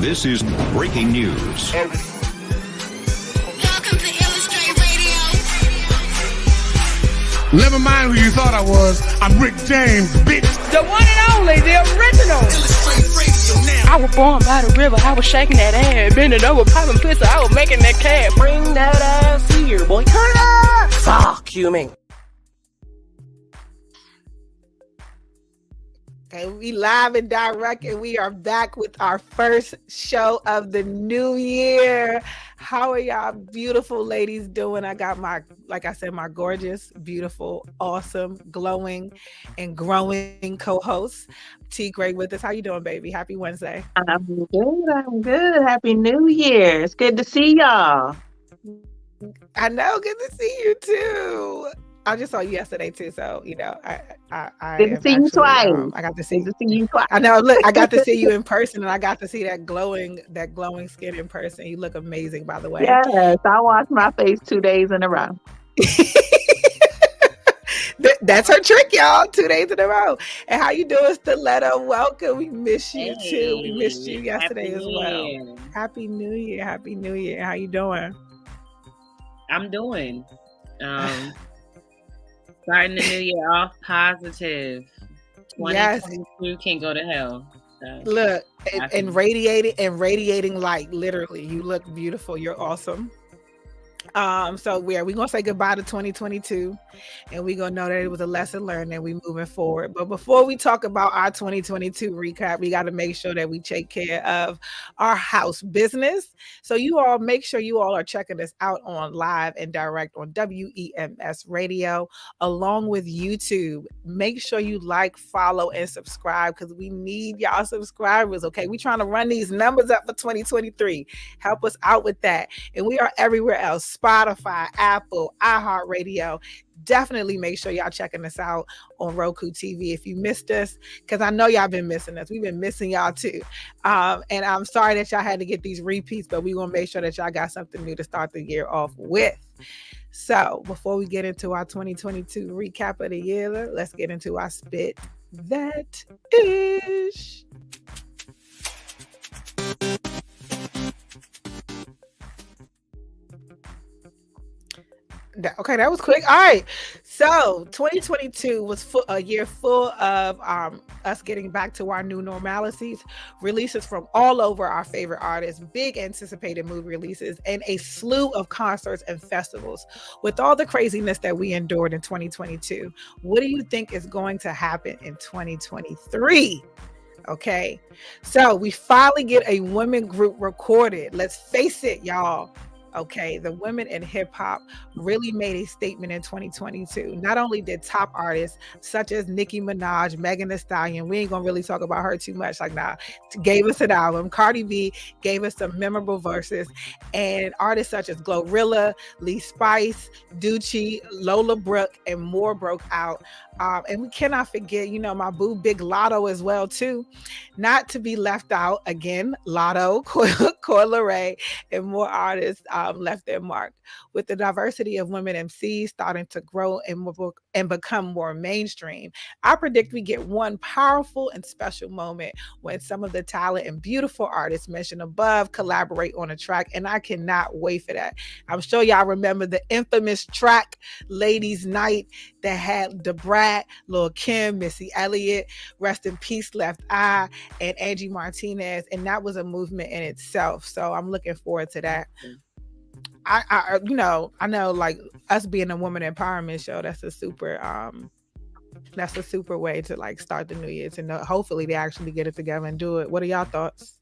This is breaking news. Welcome to Illustrate Radio. Never mind who you thought I was. I'm Rick James, bitch. The one and only, the original. Illustrate Radio now. I was born by the river. I was shaking that ass, bending over, popping pistol. I was making that cash. Bring that ass here, boy. Turn up. Fuck you, man. Okay, we live and direct, and we are back with our first show of the new year. How are y'all beautiful ladies doing? I got my, like I said, my gorgeous, beautiful, awesome, glowing, and growing co-host, T. Gray, with us. How you doing, baby? Happy Wednesday. I'm good. Happy New Year. It's good to see y'all. I know, good to see you too. I just saw you yesterday too, so you know, I Good to see you twice. I got to see you twice. I know. Look, I got to see you in person, and I got to see that glowing skin in person. You look amazing, by the way. Yes, I washed my face 2 days in a row. That's her trick, y'all. 2 days in a row. And how you doing, Stiletto? Welcome. We miss you too. We missed you yesterday as well. Happy New Year. Happy New Year. How you doing? I'm doing. Starting the new year off positive. 2022 can go to hell. So, look, and radiating light. Literally, you look beautiful. You're awesome. So we're gonna say goodbye to 2022, and we're gonna know that it was a lesson learned, and we moving forward. But before we talk about our 2022 recap, we got to make sure that we take care of our house business. So you all make sure you all are checking us out on live and direct on WEMS Radio, along with YouTube. Make sure you like, follow, and subscribe, because we need y'all subscribers. Okay, we trying to run these numbers up for 2023. Help us out with that, and we are everywhere else. Spotify, Apple, iHeartRadio. Definitely make sure y'all checking us out on Roku TV if you missed us, because I know y'all been missing us. We've been missing y'all too. And I'm sorry that y'all had to get these repeats, but we're going to make sure that y'all got something new to start the year off with. So before we get into our 2022 recap of the year, let's get into our Spit That Ish. Okay, that was quick. All right, so 2022 was a year full of us getting back to our new normalities, releases from all over our favorite artists, big anticipated movie releases, and a slew of concerts and festivals. With all the craziness that we endured in 2022, what do you think is going to happen in 2023? Okay, so we finally get a women group recorded. Let's face it, y'all. Okay, the women in hip hop really made a statement in 2022. Not only did top artists such as Nicki Minaj, Megan Thee Stallion, we ain't gonna really talk about her too much, gave us an album. Cardi B gave us some memorable verses, and artists such as Glorilla, Lee Spice, Ducci, Lola Brooke, and more broke out. And we cannot forget, my boo Big Lotto as well too. Not to be left out again, Lotto, Coi Leray, and more artists left their mark. With the diversity of women MCs starting to grow and become more mainstream, I predict we get one powerful and special moment when some of the talent and beautiful artists mentioned above collaborate on a track, and I cannot wait for that. I'm sure y'all remember the infamous track Ladies Night that had Da Brat, Lil' Kim, Missy Elliott, rest in peace, Left Eye, and Angie Martinez, and that was a movement in itself. So I'm looking forward to that. I know, like us being a woman empowerment show, that's a super way to like start the new year, to know hopefully they actually get it together and do it. What are y'all thoughts?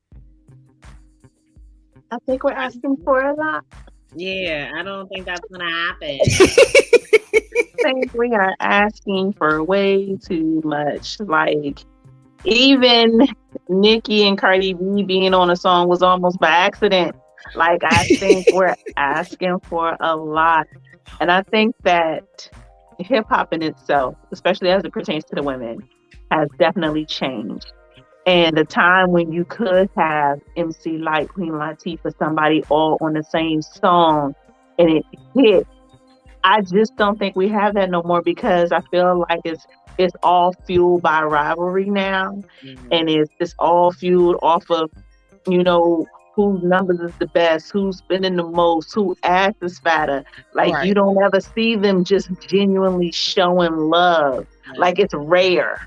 I think we're asking for a lot. yeah, I don't think that's gonna happen. I think we are asking for way too much. Like, even Nicki and Cardi B being on a song was almost by accident. Like, I think we're asking for a lot. And I think that hip hop in itself, especially as it pertains to the women, has definitely changed. And the time when you could have MC Lyte, Queen Latifah, somebody all on the same song and it hit, I just don't think we have that no more, because I feel like it's all fueled by rivalry now. Mm-hmm. And it's all fueled off of you know, whose numbers is the best, who's spending the most, who ass is fatter. Like you don't ever see them just genuinely showing love. Like it's rare.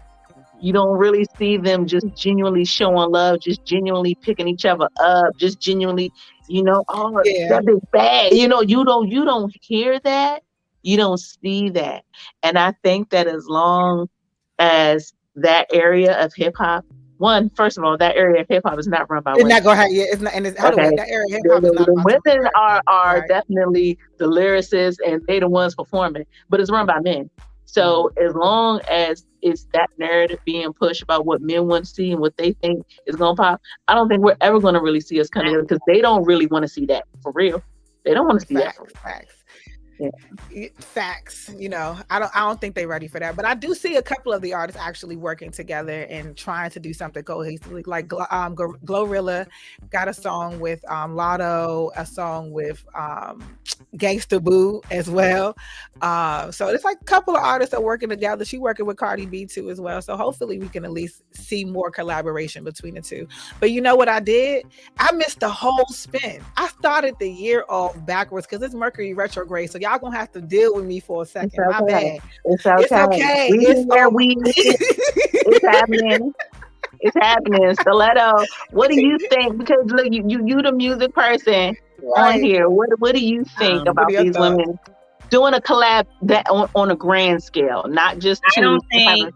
You don't really see them just genuinely showing love, just genuinely picking each other up, just genuinely, that big bag. You don't hear that. You don't see that. And I think that as long as that area of hip hop, first of all, that area of hip hop is not run by women. Not gonna have, it's not, and it's that area of hip hop is not. The women are definitely the lyricists, and they the ones performing, but it's run by men. So as long as it's that narrative being pushed about what men want to see and what they think is gonna pop, I don't think we're ever gonna really see us come together because they don't really want to see that for real. They don't want to see that. Facts. Yeah. Facts. I don't think they're ready for that, but I do see a couple of the artists actually working together and trying to do something cohesively. Like Glorilla got a song with Lotto, a song with Gangsta Boo as well. So it's like a couple of artists are working together. She working with Cardi B too as well. So hopefully we can at least see more collaboration between the two. But you know what I did? I missed the whole spin. I started the year off backwards because it's Mercury retrograde. So y'all gonna have to deal with me for a second. It's okay. My bad. It's okay. It's happening. It's happening. Stiletto, what do you think? Because look, you the music person on here. What do you think about these women doing a collab that on a grand scale, not just having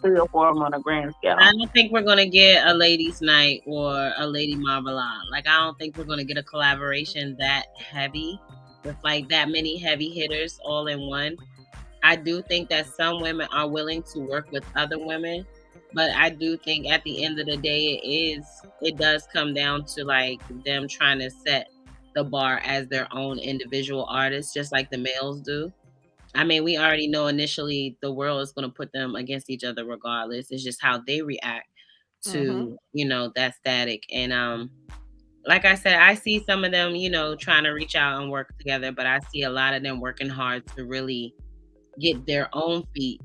3 or 4 of them on a grand scale? I don't think we're gonna get a ladies' night or a Lady Marmalade. Like I don't think we're gonna get a collaboration that heavy with like that many heavy hitters all in one. I do think that some women are willing to work with other women, but I do think at the end of the day it does come down to like them trying to set the bar as their own individual artists, just like the males do. I mean, we already know initially the world is going to put them against each other regardless. It's just how they react to, that static. And like I said, I see some of them, trying to reach out and work together, but I see a lot of them working hard to really get their own feet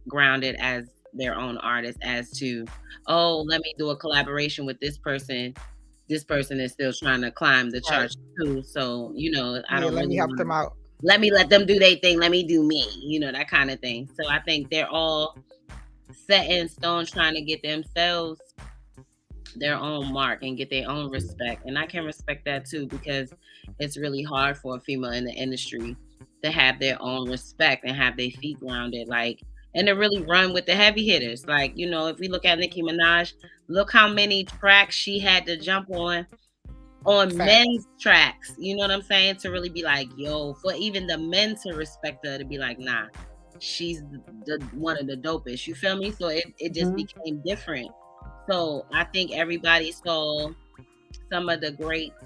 grounded as their own artists, as to, let me do a collaboration with this person. This person is still trying to climb the charts too. So, I don't let me help them out. Let me let them do their thing. Let me do me, that kind of thing. So I think they're all set in stone trying to get themselves their own mark and get their own respect. And I can respect that too, because it's really hard for a female in the industry to have their own respect and have their feet grounded, and to really run with the heavy hitters. Like, if we look at Nicki Minaj, look how many tracks she had to jump on men's tracks, you know what I'm saying? To really be like, yo, for even the men to respect her, to be like, nah, she's the one of the dopest, you feel me? So it just became different. So I think everybody saw some of the greats,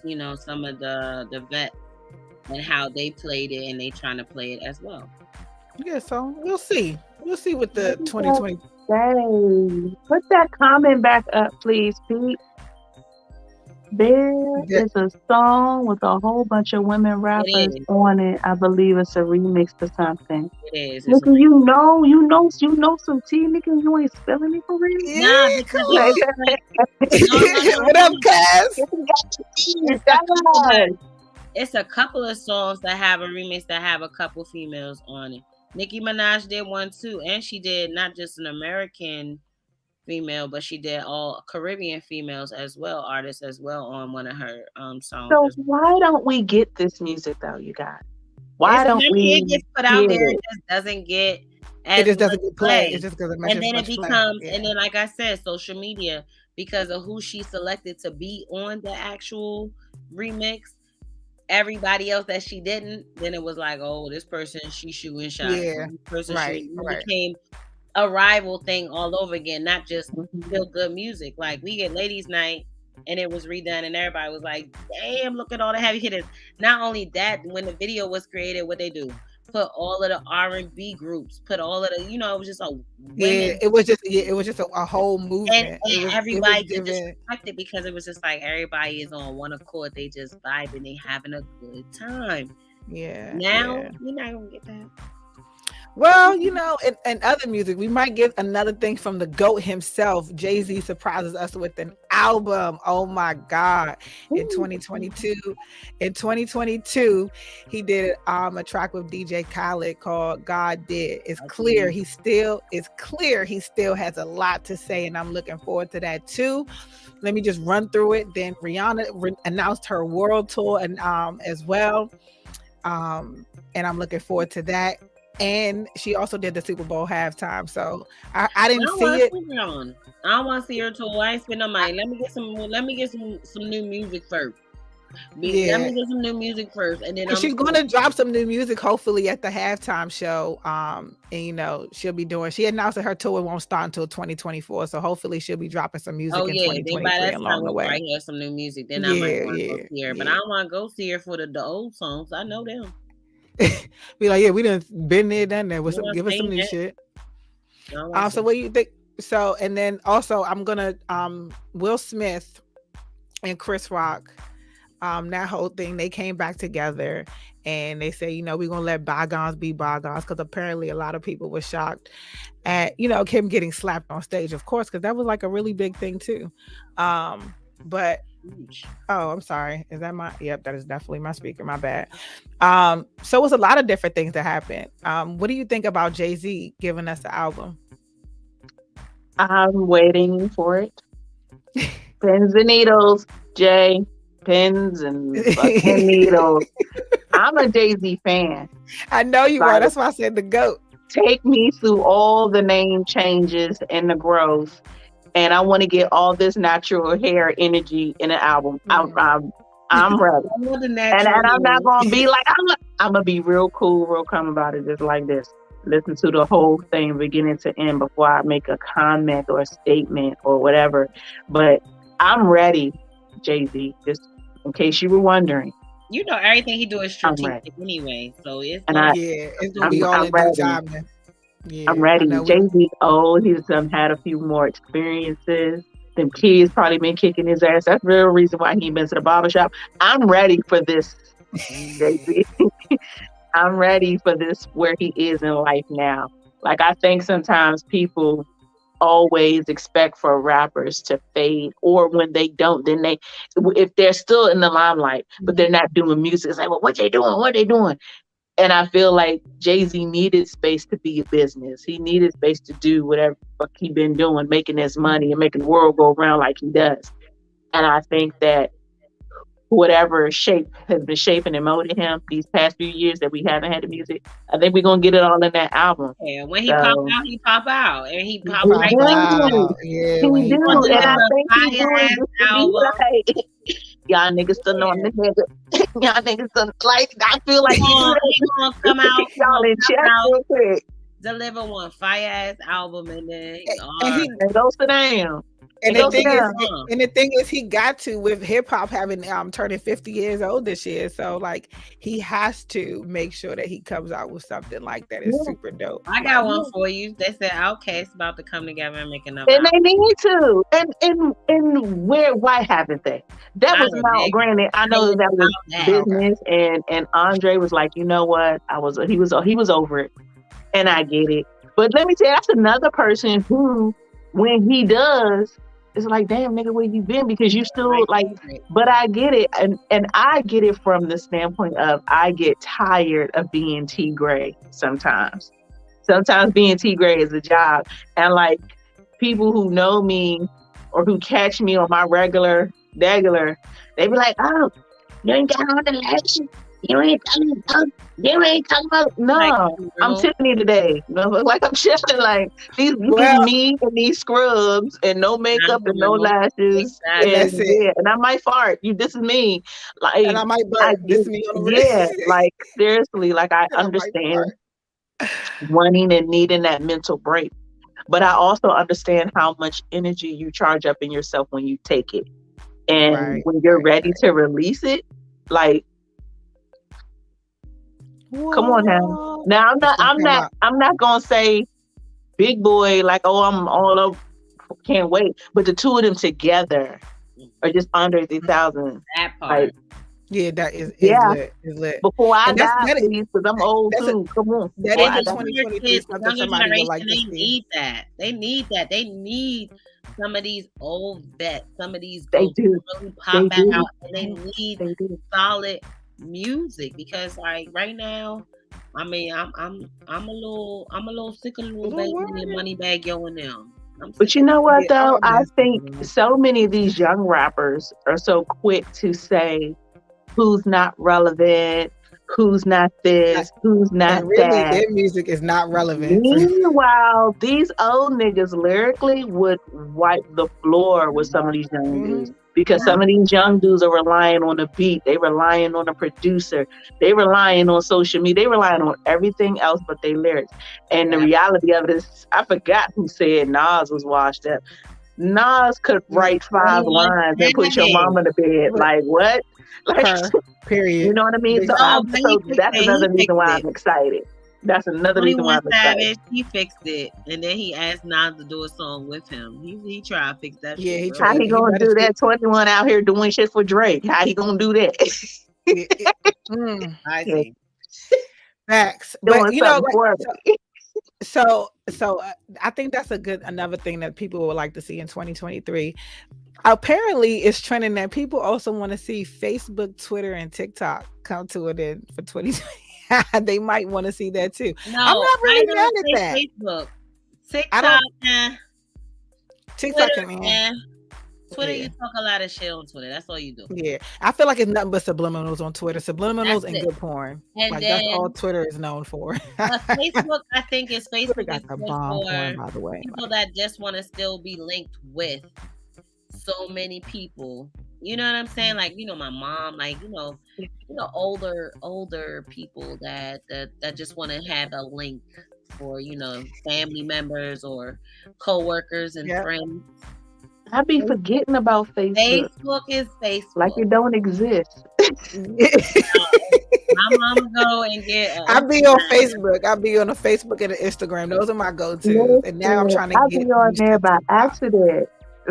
some of the vets and how they played it, and they trying to play it as well. Yeah, so we'll see. We'll see what the 2020. Put that comment back up, please, Pete. There is a song with a whole bunch of women rappers on it. I believe it's a remix to something. It is. Nigga, you know some tea, nigga. You ain't spilling it for real. Yeah, what up, Cass? It's a couple of songs that have a remix that have a couple females on it. Nicki Minaj did one too, and she did not just an American female, but she did all Caribbean females as well, artists as well, on one of her songs. So why don't we get this music though, you guys? Why don't we? It gets put out there, it just doesn't get. It just doesn't get played. It just doesn't. And then it becomes, and then like I said, social media, because of who she selected to be on the actual remix. Everybody else that she didn't, then it was like, oh, this person, she shooting shots. Yeah, this person right. became a rival thing all over again, not just feel good music. Like we get Ladies Night and it was redone and everybody was like, damn, look at all the heavy hitters. Not only that, when the video was created, what they do? Put all of the R&B groups, put all of the, it was just a women. It was just a whole movement. And everybody just respected, because it was just like everybody is on one accord. They just vibing, they having a good time. Yeah. Now you're not gonna get that. Well, and other music, we might get another thing from the GOAT himself. Jay-Z surprises us with an album. Oh my God. In 2022, he did a track with DJ Khaled called God Did. It's clear he still has a lot to say, and I'm looking forward to that too. Let me just run through it. Then Rihanna announced her world tour and as well. And I'm looking forward to that. And she also did the Super Bowl halftime. So I didn't see it. I don't want to see her tour. I ain't spend no money. Let me get some new music first. Let me get some new music first, and then she's going to drop some new music hopefully at the halftime show. And she'll be doing. She announced that her tour won't start until 2024, so hopefully she'll be dropping some music in 2023 along the way. I hear some new music, then I might want to go see her. But I don't want to go see her for the old songs. I know them. Be like, we done been there, done that. Give us some new shit. So what do you think? So, and then also I'm gonna Will Smith and Chris Rock, that whole thing, they came back together and they say, we're gonna let bygones be bygones, because apparently a lot of people were shocked at him getting slapped on stage, of course, because that was like a really big thing too. But I'm sorry, is that that is definitely my speaker, my bad. So it was a lot of different things that happened. What do you think about Jay-Z giving us the album? I'm waiting for it. Pins and needles, Jay. Pins and fucking needles. I'm a Jay-Z fan. I know you are. That's why I said the GOAT. Take me through all the name changes and the growth. And I want to get all this natural hair energy in an album. I'm ready. And I'm not going to be like, I'm going to be real cool, real calm about it, just like this. Listen to the whole thing beginning to end before I make a comment or a statement or whatever. But I'm ready, Jay-Z, just in case you were wondering. Everything he do is strategic anyway. So it's gonna be all in due time. Yeah, I'm ready. Jay-Z old. He's had a few more experiences. Them kids probably been kicking his ass. That's the real reason why he ain't been to the barbershop. I'm ready for this, Jay-Z. I'm ready for this, where he is in life now. Like, I think sometimes people always expect for rappers to fade, or when they don't, then if they're still in the limelight, but they're not doing music, it's like, well, what they doing? And I feel like Jay-Z needed space to be a business. He needed space to do whatever fuck he been doing, making his money and making the world go around like he does. And I think that whatever shape has been shaping and molding him these past few years that we haven't had the music, I think we're gonna get it all in that album. Yeah, when he pop out, and he pop right out. Yeah, he do. And I think he's doing this y'all niggas still know the nigga. Y'all niggas still like. I feel like he gonna come out. Y'all in chat real quick. Deliver one fire ass album, and then he goes to down. And the thing is, he got to, with hip hop having turning 50 years old this year, so like he has to make sure that he comes out with something like that is super dope. I got one for you. They said Outkast about to come together and make another. And they need to. And why haven't they? That was not granted. I know that was business, and Andre was like, you know what? He was over it, and I get it. But let me tell you, that's another person who, when he does, it's like, damn, nigga, where you been? Because you still like, but I get it. And I get it from the standpoint of, I get tired of being T Gray sometimes. Sometimes being T Gray is a job. And like, people who know me or who catch me on my regular, they be like, oh, you ain't got on the election. You ain't talking about, no, I'm Tiffany today. Like, I'm chilling, like, me and these scrubs and no makeup and no lashes. And I might fart. This is me. Like, and I might burp. This is me on the like, seriously, like, I understand wanting and needing that mental break. But I also understand how much energy you charge up in yourself when you take it. And when you're ready to release it, like, come on now. Now I'm not gonna say Big Boy like, oh, I'm all over, can't wait. But the two of them together are just under 3,000. That part. Yeah, that is Yeah. lit. Is lit. Before I And that's- die, that is- please, because I'm old that's a- too. Come on. That Before is I a die. 2023 something somebody would like to they see. need that. They need that. They need some of these old vets, some of these They ghosts do. to really They pop back do. out, and they need They do. solid music because like right now, I mean, I'm a little sick of Lil Baby and Moneybag Yo and them. But you know what Yeah, though? all I messed think up. so many of these young rappers are so quick to say who's not relevant, who's not this, who's not And really, that. their music is not relevant. Meanwhile, these old niggas lyrically would wipe the floor with some of these young dudes. Because some of these young dudes are relying on the beat, they relying on a producer, they relying on social media, they relying on everything else but their lyrics. And the reality of it is, I forgot who said Nas was washed up. Nas could write 5 lines and put your mama to bed. Like what? Like Her, period. you know what I mean? So, that's another reason why I'm excited. That's another reason why I'm excited. Savage, he fixed it, and then he asked Nas to do a song with him. He tried to fix that. Yeah, shit, How he gonna do that? 21 out here doing shit for Drake. How he gonna do that? I see. Facts. Doing But you know, something for me. so I think that's another thing that people would like to see in 2023. Apparently, it's trending that people also want to see Facebook, Twitter, and TikTok come to an end for 2020. They might want to see that too. No, I'm not really mad at that. Facebook, I TikTok, TikTok, man. Twitter, Yeah. you talk a lot of shit on Twitter. That's all you do. Yeah, I feel like it's nothing but subliminals on Twitter. Subliminals That's and it. good porn. And Like then, that's all Twitter is known for. Facebook, I think is Twitter Facebook got is the good bomb porn, for by the way. people that just want to still be linked with so many people. You know what I'm saying? Like, you know, my mom, like, you know, older people that just want to have a link for, you know, family members or co-workers and friends. I be forgetting about Facebook. Facebook is Facebook. Like it don't exist. My mama go and get. I be on Facebook. I be on the Facebook and the Instagram. Those are my go-tos. And now I'm trying to I get be on used there to by TikTok. accident.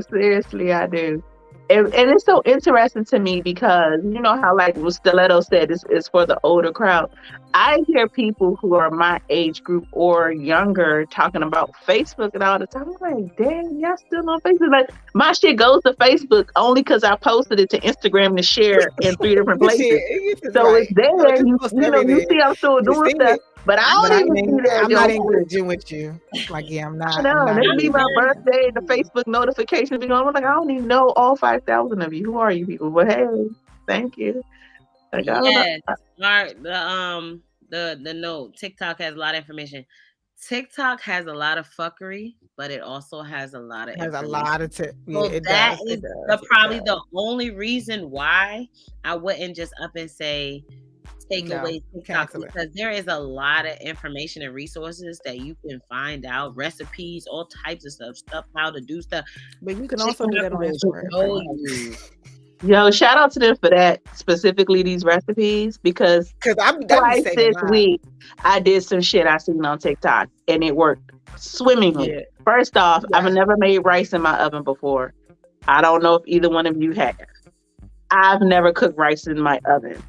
Seriously, I do. And it's so interesting to me because you know how like what Stiletto said it's for the older crowd. I hear people who are my age group or younger talking about Facebook and all the time. I'm like, damn, y'all still on Facebook? Like my shit goes to Facebook only because I posted it to Instagram to share in 3 different places. So it's there. You know, you see I'm still doing stuff. But I don't even see that. I'm not engaging with you. Like, yeah, I'm not. No, I'm they not be my birthday, the Facebook notifications be going. I'm like, I don't even know all 5,000 of you. Who are you people? But hey, thank you. Like, I don't know. All right, the note. TikTok has a lot of information. TikTok has a lot of fuckery, but it also has a lot of Has a lot of so it that does, is it does, probably it the only reason why I wouldn't just up and say take away TikTok, cancel it. because there is a lot of information and resources that you can find out, recipes, all types of stuff how to do stuff. But you can also do that on Instagram. Show you. Yo, shout out to them for that, specifically these recipes, because twice this week I did some shit I seen on TikTok and it worked swimmingly. Yeah. First off, I've never made rice in my oven before. I don't know if either one of you have. I've never cooked rice in my oven.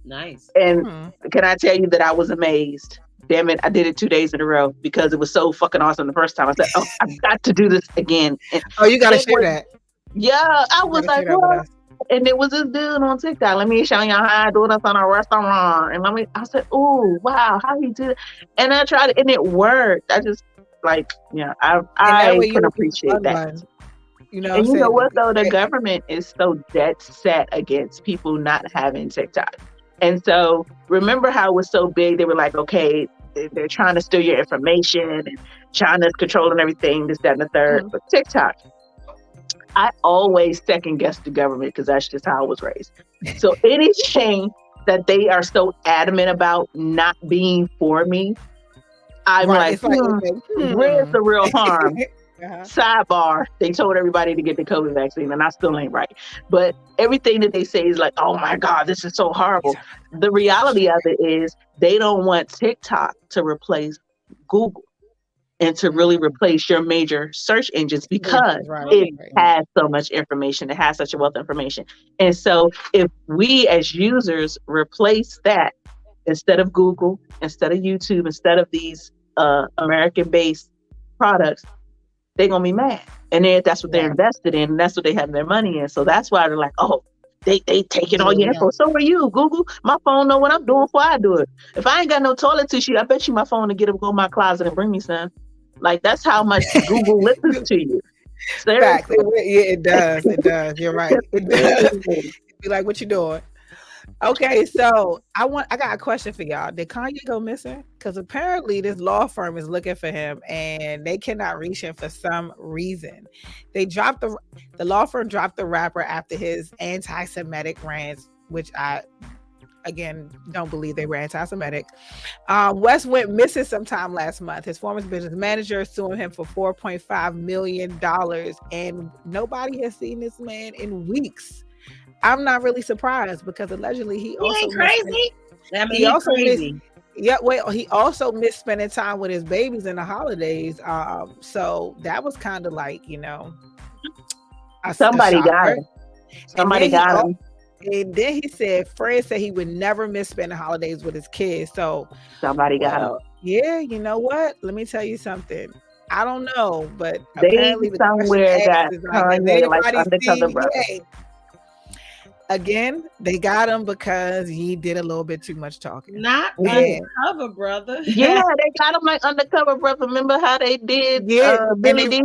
Nice. And can I tell you that I was amazed? Damn it, I did it 2 days in a row because it was so fucking awesome the first time. I said, oh, I've got to do this again. And you got to share that. Yeah, I was like, what? And there was this dude on TikTok. Let me show y'all how I do this on a restaurant. And I said, oh, wow, how he did it? And I tried it and it worked. I just like, yeah, I can appreciate that. You know, and you know what though? The government is so dead set against people not having TikTok. And so remember how it was so big? They were like, okay, they're trying to steal your information and China's controlling everything, this, that, and the third. But TikTok, I always second guess the government because that's just how I was raised. So anything that they are so adamant about not being for me, I'm where's the real harm? Sidebar, they told everybody to get the COVID vaccine and I still ain't right. But everything that they say is like, oh my God, this is so horrible. The reality of it is they don't want TikTok to replace Google. and to really replace your major search engines because it has so much information. It has such a wealth of information. And so if we as users replace that, instead of Google, instead of YouTube, instead of these American-based products, they're going to be mad. And then that's what they're invested in. And that's what they have their money in. So that's why they're like, oh, they taking all your info. So are you, Google. My phone know what I'm doing before I do it. If I ain't got no toilet tissue, I bet you my phone to go in my closet and bring me some. Like, that's how much Google listens to you. Seriously. Yeah, it does. It does. You're right. It does. Be like, what you doing? Okay, so I got a question for y'all. Did Kanye go missing? Because apparently this law firm is looking for him and they cannot reach him for some reason. They dropped the law firm dropped the rapper after his anti-Semitic rants, which I again don't believe they were anti-Semitic. West went missing sometime last month. His former business manager suing him for $4.5 million, and nobody has seen this man in weeks. I'm not really surprised because allegedly he also ain't crazy. He also crazy. He also missed spending time with his babies in the holidays. So that was kind of like, somebody got him. Somebody got him. And then he said, Fred said he would never miss spending holidays with his kids. So somebody got him. Yeah, you know what? Let me tell you something. I don't know, but they apparently somewhere got Kanye like undercover brother. Again, they got him because he did a little bit too much talking. Not undercover brother. Yeah, they got him like undercover brother. Remember how they did Billy D?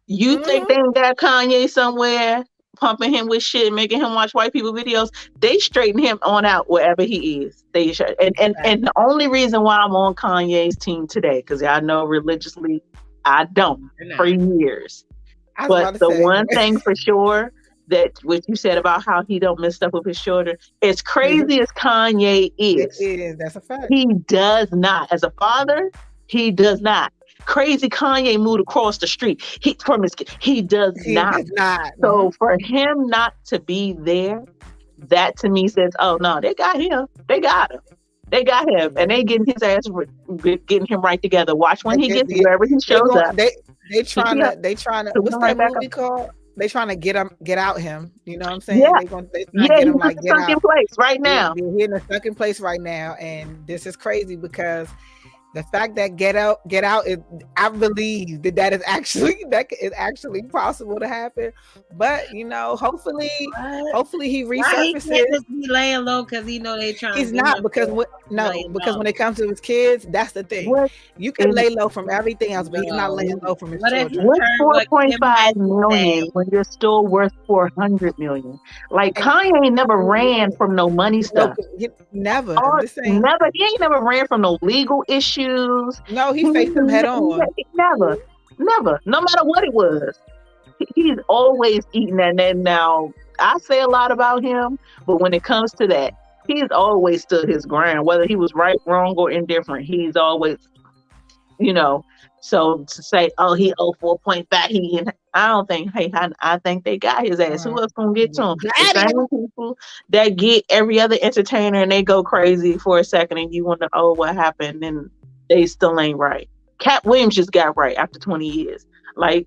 You think they got Kanye somewhere pumping him with shit, making him watch white people videos? They straighten him on out wherever he is. They should. And the only reason why I'm on Kanye's team today, because I know religiously I don't for years. But the one thing for sure, that what you said about how he don't miss stuff with his children, as crazy as Kanye is, it is. That's a fact. He does not, as a father, he does not. Crazy Kanye moved across the street. He does not. So for him not to be there, that to me says, oh no, they got him. They got him. They got him, and they getting his ass, getting him right together. Watch when he gets wherever he shows up. They trying to. What's that movie called? They trying to get out him. You know what I'm saying? Yeah. They get him like get out. Place right now. He's in a stuck place right now, and this is crazy because the fact that get out is, I believe that is actually possible to happen. But hopefully he resurfaces. He can't just be laying low because he know they trying. He's not because when it comes to his kids, that's the thing. You can lay low from everything else, but he's not laying low from his children. What's 4.5 million when you're still worth 400 million? Like Kanye never ran from no money stuff. Never. He ain't never ran from no legal issues. No, he faced them head on. Never. No matter what it was. He's always eating that. And now, I say a lot about him, but when it comes to that, he's always stood his ground. Whether he was right, wrong, or indifferent, he's always, so to say, oh, he 4.5, I don't think, I think they got his ass. Who else gonna get to him? The same people that get every other entertainer and they go crazy for a second and you wonder, oh, what happened? And they still ain't right. Cat Williams just got right after 20 years. Like,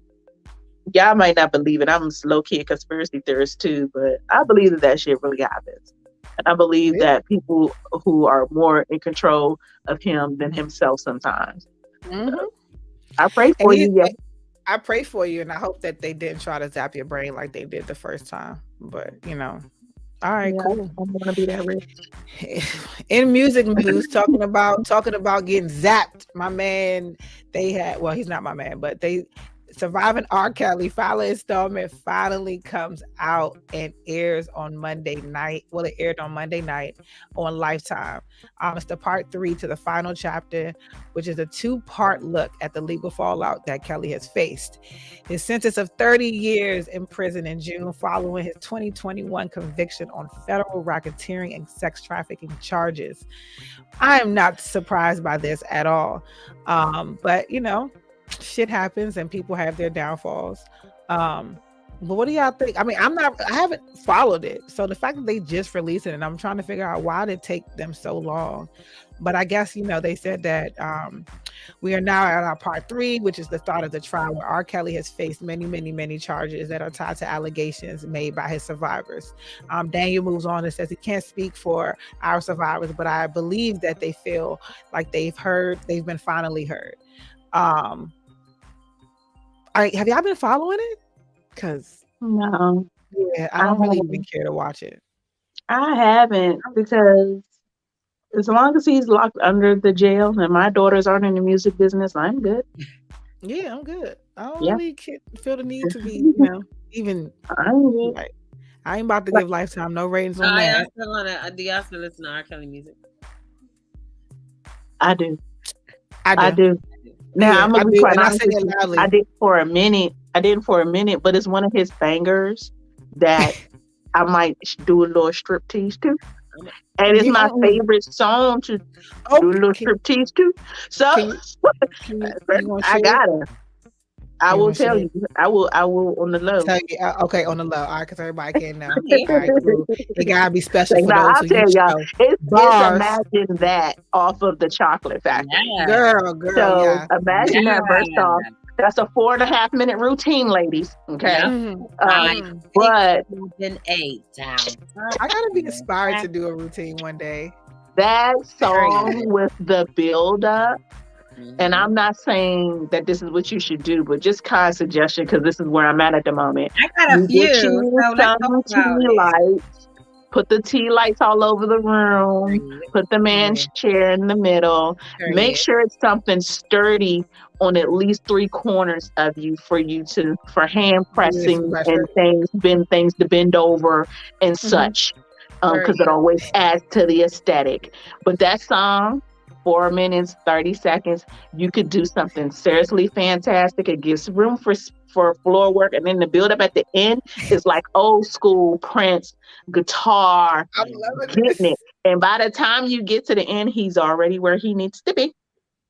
y'all might not believe it. I'm a low-key conspiracy theorist too, but I believe that shit really happens. And I believe that people who are more in control of him than himself sometimes. Mm-hmm. I pray for you. Yeah. I pray for you, and I hope that they didn't try to zap your brain like they did the first time. But all right, cool. I'm gonna be that rich. In music news, talking about getting zapped. My man, he's not my man, but Surviving R. Kelly final installment finally comes out and airs on Monday night. Well, it aired on Monday night on Lifetime. It's the part 3 to the final chapter, which is a 2-part look at the legal fallout that Kelly has faced. His sentence of 30 years in prison in June following his 2021 conviction on federal racketeering and sex trafficking charges. I am not surprised by this at all. But shit happens and people have their downfalls. But what do y'all think? I mean, I haven't followed it. So the fact that they just released it, and I'm trying to figure out why did it take them so long. But I guess, they said that we are now at our part 3, which is the start of the trial where R. Kelly has faced many, many, many charges that are tied to allegations made by his survivors. Daniel moves on and says he can't speak for our survivors, but I believe that they feel like they've been finally heard. Have y'all been following it? Because No. Yeah, I don't really even care to watch it. I haven't, because as long as he's locked under the jail and my daughters aren't in the music business, I'm good. Yeah, I'm good. I don't Yeah. really feel the need to be, even. I'm good. Like, I ain't about to give Lifetime no ratings on that. Do y'all still listen to R. Kelly music? I do. I do. Now, Yeah, I'm going to I be do, quite and I honest sing with it you. loudly. I did for a minute, but it's one of his bangers that I might do a little striptease to. And it's my favorite song to do a little striptease to. So I got it. I will tell you. I will on the low. Tell you, okay, on the low. All right, because everybody can know. All right, cool. It gotta be special for Now, those I'll who tell you y'all, know. it's Bars. Imagine That off of the Chocolate Factory. Yeah. Girl, So yeah. imagine that first off. That's a 4.5 minute routine, ladies. Okay. Yeah. But Been a down. I gotta be inspired to do a routine one day. that song with the build up, and I'm not saying that this is what you should do, but just kind suggestion, because this is where I'm at the moment. I got a You few. get you So let's some talk about tea it. lights. Put the tea lights all over the room. Put the man's chair in the middle. Make sure it's something sturdy on at least 3 corners of you for hand pressing and things to bend over and such. Because it always adds to the aesthetic. But that song, 4 minutes, 30 seconds, you could do something seriously fantastic. It gives room for floor work. And then the build up at the end is like old school Prince guitar. I'm loving getting it. And by the time you get to the end, he's already where he needs to be.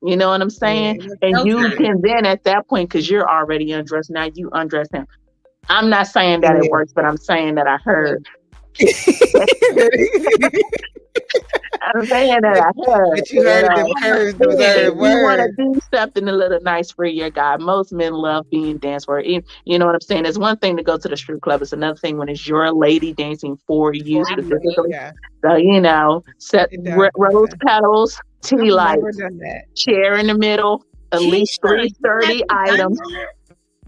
You know what I'm saying? And you can then at that point, because you're already undressed, now you undress him. I'm not saying that it works, but I'm saying that I heard. I'm saying that I heard. But you heard them curves, those If you want to words. do something a little nice for your guy, most men love being danced for. You know what I'm saying? It's one thing to go to the strip club. It's another thing when it's your lady dancing for you specifically. Yeah. So, set rose petals, tea lights, chair in the middle, at least 3 sturdy items.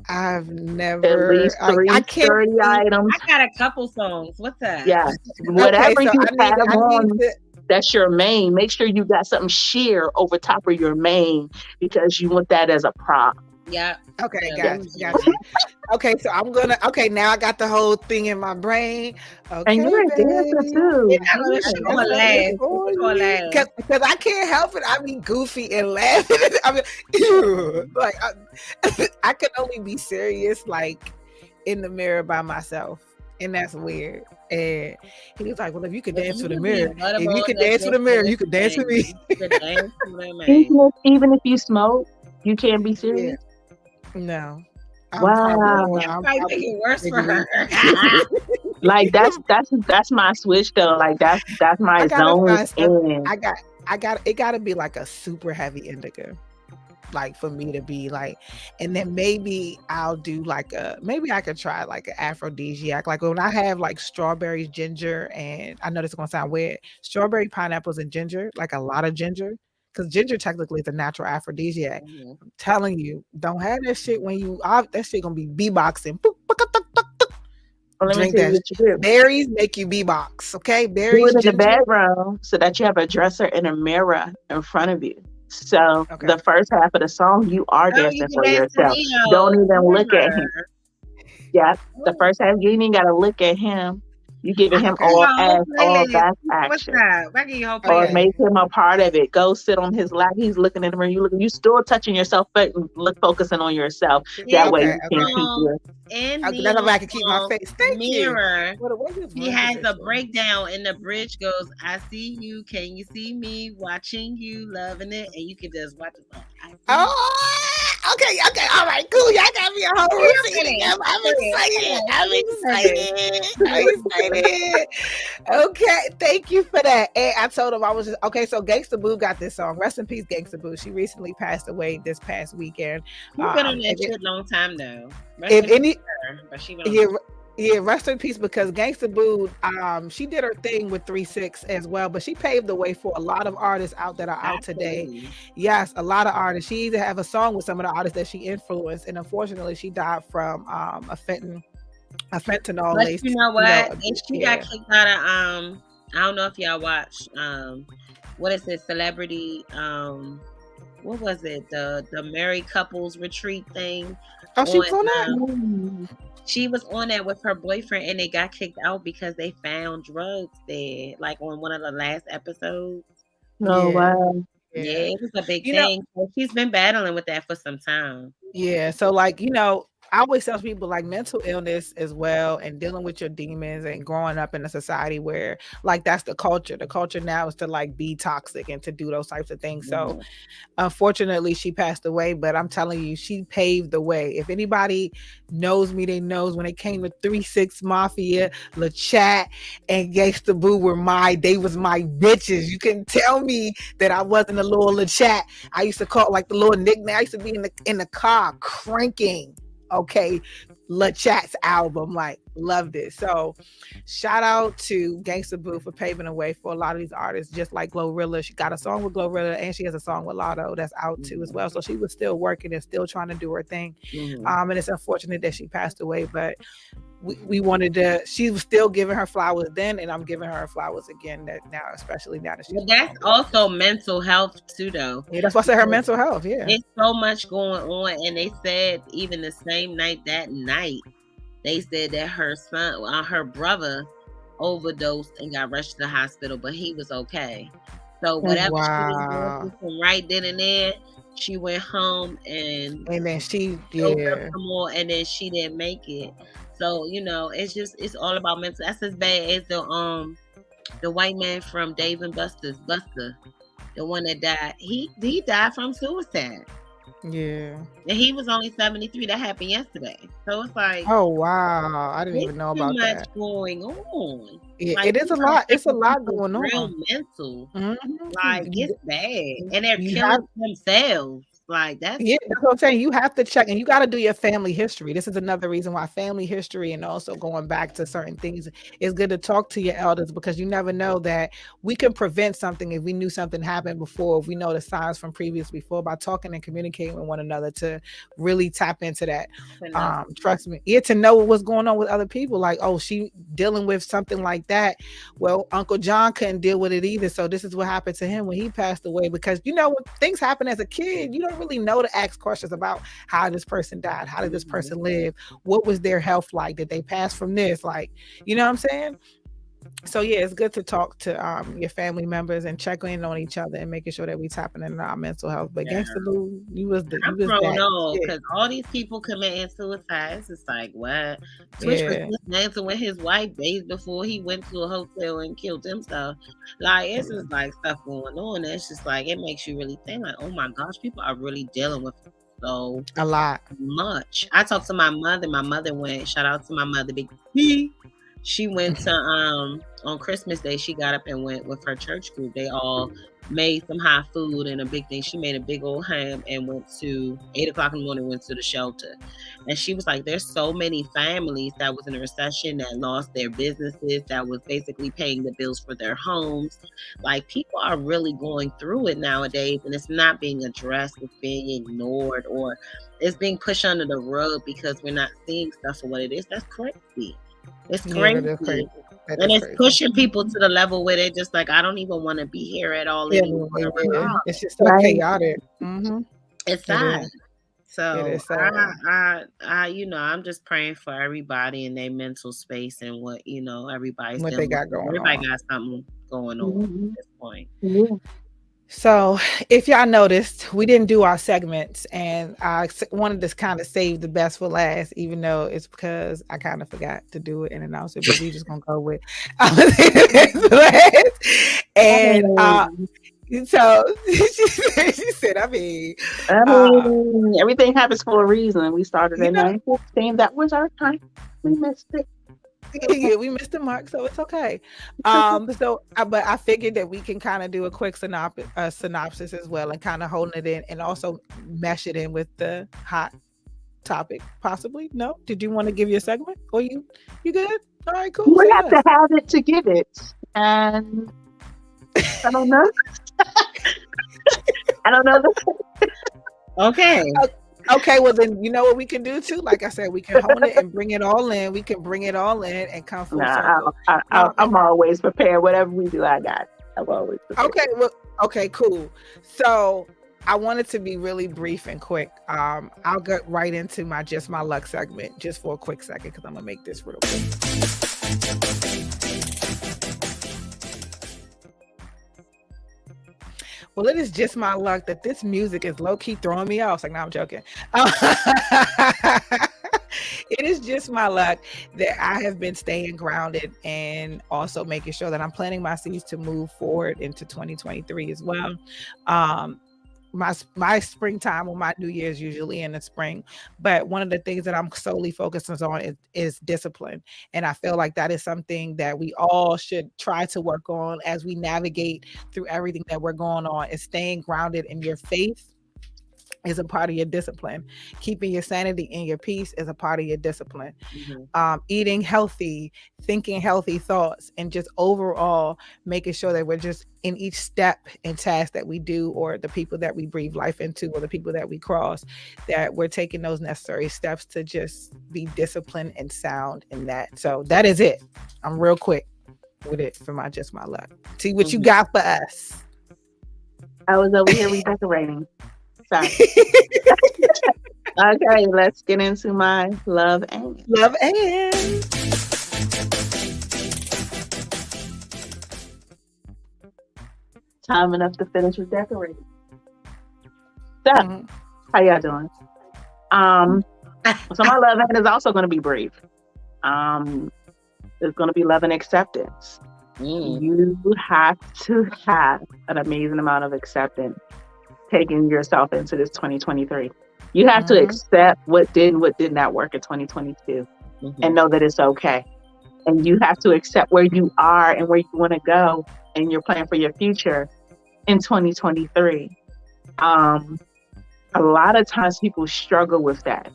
I've never. At least 3 sturdy items. I got a couple songs. What's that? Yeah. Whatever so you I have need on, to- that's your main. Make sure you got something sheer over top of your main, because you want that as a prop. Yeah. Okay, gotcha. Okay, so I'm gonna. Okay, now I got the whole thing in my brain. Okay, And you're a dancer too. Because I can't help it. I be goofy and laughing. I mean, ew. Like I can only be serious like in the mirror by myself, and that's weird. And he was like, "Well, if you could dance with the mirror, if you could dance with the mirror, you could dance with me." Even if you smoke, you can't be serious. No. Wow. I'm make it worse for her. Like that's my switch though. Like that's my zone. It gotta be like a super heavy indica. Like for me to be like, and then maybe I'll do maybe I could try like an aphrodisiac. Like when I have like strawberries, ginger, and I know this is gonna sound weird, strawberry, pineapples, and ginger, like a lot of ginger. Because ginger technically is a natural aphrodisiac. I'm telling you, don't have that shit when you that shit gonna be beatboxing. Drink that. Berries make you beatbox, okay? Berries. Do it in the bedroom so that you have a dresser and a mirror in front of you. So the first half of the song, you are dancing for yourself. Don't even look at him. Yeah, the first half, you ain't even gotta look at him. You giving him all back action. Or make him a part of it. Go sit on his lap. He's looking at him, and you still touching yourself, but focusing on yourself. That way you can keep your. That's how I can keep my face. Thank mirror. You. He has a breakdown, and the bridge goes, "I see you. Can you see me? Watching you, loving it, and you can just watch it." Okay, all right, cool. Y'all got me a whole routine. I'm excited. Okay, thank you for that. And I told him I was just okay. So Gangsta Boo got this song. Rest in peace, Gangsta Boo. She recently passed away this past weekend. She's been on that shit long time though. Yeah, rest in peace, because Gangsta Boo, she did her thing with 3-6 as well, but she paved the way for a lot of artists out that are out today. Yes, a lot of artists. She either have a song with some of the artists that she influenced, and unfortunately, she died from a fentanyl. But you know what? And she got kicked out of I don't know if y'all watched what is it? Celebrity what was it? The married couples retreat thing. Oh, she was on that. She was on that with her boyfriend, and they got kicked out because they found drugs there, like on one of the last episodes. Oh, wow. Yeah, it was a big thing. So she's been battling with that for some time. Yeah, so like, I always tell people like mental illness as well, and dealing with your demons and growing up in a society where like that's the culture. The culture now is to like be toxic and to do those types of things. So unfortunately she passed away, but I'm telling you, she paved the way. If anybody knows me, they knows when it came to 3-6 Mafia, LaChat and Gangsta Boo they was my bitches. You can tell me that I wasn't a little LaChat. I used to call like the little nickname. I used to be in the car cranking. Okay, LaChat's album, like, loved it. So shout out to Gangsta Boo for paving the way for a lot of these artists, just like Glorilla. She got a song with Glorilla, and she has a song with Lotto that's out too as well. So she was still working and still trying to do her thing. And it's unfortunate that she passed away, but we wanted to, she was still giving her flowers then, and I'm giving her flowers again now, especially now that she's that's also mental health too, though. Yeah, that's why I said her mental health. Yeah, it's so much going on, and they said even the same night, they said that her brother overdosed and got rushed to the hospital, but he was okay. So whatever she was going through right then and there, she went home and then she more, and then she didn't make it. So it's all about mental. That's as bad as the white man from Dave and Buster's, Buster, the one that died. He died from suicide. Yeah, and he was only 73. That happened yesterday. So it's like, oh wow, I didn't even know about that. Too much going on. Yeah, like, it is a lot. It's a lot going on. Real mental, like it's bad, and they're killing themselves. Like that's what I'm saying. You have to check, and you got to do your family history. This is another reason why family history, and also going back to certain things, is good to talk to your elders, because you never know that we can prevent something if we knew something happened before, if we know the signs from previous before, by talking and communicating with one another to really tap into that. Trust me, to know what's going on with other people. Like, oh, she dealing with something like that. Well, Uncle John couldn't deal with it either, so this is what happened to him when he passed away. Because when things happen as a kid, you don't really know to ask questions about how this person died, how did this person live, what was their health like, did they pass from this, like, you know what I'm saying? So yeah, it's good to talk to your family members and check in on each other and making sure that we tapping into our mental health. But Gangsta Boo, I'm thrown off because all these people committing suicides. It's like, what? Twitch was dismantling his wife days before he went to a hotel and killed himself. Like, it's just like stuff going on. It's just like, it makes you really think like, oh my gosh, people are really dealing with so a lot much. I talked to my mother. My mother went, shout out to my mother, Big P. She went to on Christmas Day, she got up and went with her church group. They all made some hot food and a big thing. She made a big old ham and went to 8:00 in the morning, went to the shelter. And she was like, there's so many families that was in a recession, that lost their businesses, that was basically paying the bills for their homes. Like, people are really going through it nowadays, and it's not being addressed. It's being ignored, or it's being pushed under the rug because we're not seeing stuff for what it is. That's crazy. It's crazy. And it's pushing people to the level where they're just like, I don't even want to be here at all anymore. It's just so chaotic. It's sad. So I'm just praying for everybody in their mental space and what everybody's what they got going. Everybody got something going on at this point. So if y'all noticed, we didn't do our segments, and I wanted to kind of save the best for last, even though it's because I kind of forgot to do it and announce it, but we just gonna go with and So she said, I mean, everything happens for a reason. We started in 9:15. That was our time. We missed it. Yeah, we missed the mark, so it's okay. But I figured that we can kind of do a quick synopsis as well, and kind of hold it in, and also mesh it in with the hot topic, possibly. No, did you want to give your segment, or you good? All right, cool. We have to have it to give it, and I don't know. I don't know. Okay. Okay, well then you know what we can do too. Like I said, we can hone it and bring it all in. We can bring it all in and come full circle. I'm always prepared. Whatever we do, I got it. I'm always prepared. Okay, well, okay, cool. So I wanted to be really brief and quick. I'll get right into my Just My Luck segment just for a quick second, because I'm gonna make this real quick. Well, it is just my luck that this music is low-key throwing me off. It's like, no, I'm joking. It is just my luck that I have been staying grounded and also making sure that I'm planting my seeds to move forward into 2023 as well. My springtime or my New Year's usually in the spring, but one of the things that I'm solely focused on is discipline, and I feel like that is something that we all should try to work on as we navigate through everything that we're going on. Is staying grounded in your faith is a part of your discipline. Keeping your sanity and your peace is a part of your discipline. Mm-hmm. Eating healthy, thinking healthy thoughts, and just overall making sure that we're just in each step and task that we do, or the people that we breathe life into, or the people that we cross, that we're taking those necessary steps to just be disciplined and sound in that. So that is it. I'm real quick with it for my Just My Luck. See what you got for us. I was over here redecorating. Sorry. Okay, let's get into my love and. Time enough to finish with decorating. So, how y'all doing? So my love and is also going to be brief. There's going to be love and acceptance. You have to have an amazing amount of acceptance taking yourself into this 2023. You have to accept what did and what did not work in 2022 and know that it's okay. And you have to accept where you are and where you want to go and your plan for your future in 2023. A lot of times people struggle with that.